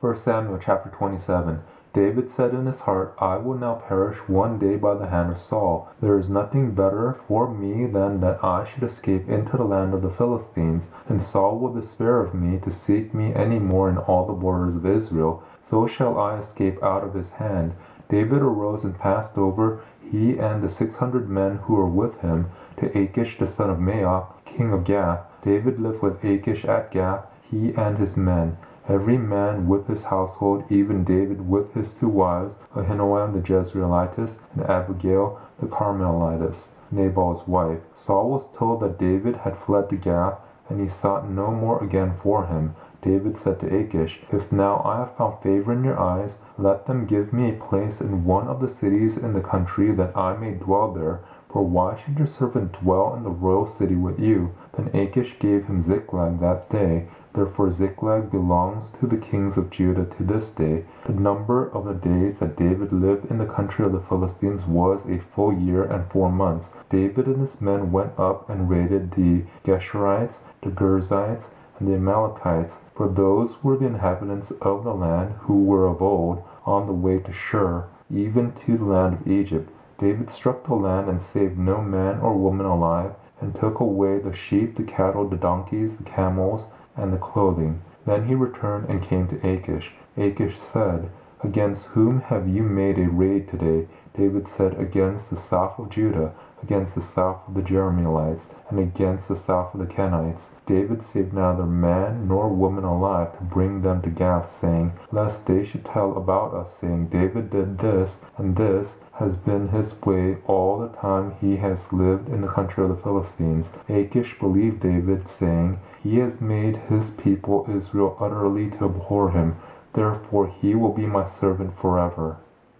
1 Samuel chapter 27. David said in his heart, I will now perish one day by the hand of Saul. There is nothing better for me than that I should escape into the land of the Philistines, and Saul will despair of me to seek me any more in all the borders of Israel. So shall I escape out of his hand. David arose and passed over, he and the 600 men who were with him, to Achish the son of Maoch, king of Gath. David lived with Achish at Gath, he and his men, every man with his household, even David with his 2 wives, Ahinoam the Jezreelitess, and Abigail the Carmelitess, Nabal's wife. Saul was told that David had fled to Gath, and he sought no more again for him. David said to Achish, If now I have found favor in your eyes, let them give me a place in one of the cities in the country, that I may dwell there. For why should your servant dwell in the royal city with you? Then Achish gave him Ziklag that day. Therefore Ziklag belongs to the kings of Judah to this day. The number of the days that David lived in the country of the Philistines was a full year and 4 months. David and his men went up and raided the Geshurites, the Girzites, and the Amalekites, for those were the inhabitants of the land who were of old, on the way to Shur, even to the land of Egypt. David struck the land and saved no man or woman alive, and took away the sheep, the cattle, the donkeys, the camels, and the clothing. Then he returned and came to Achish. Achish said, Against whom have you made a raid today? David said, Against the south of Judah, against the south of the Jerahmeelites, and against the south of the Kenites. David saved neither man nor woman alive to bring them to Gath, saying, Lest they should tell about us, saying, David did this, and this has been his way all the time he has lived in the country of the Philistines. Achish believed David, saying, He has made his people Israel utterly to abhor him. Therefore he will be my servant forever.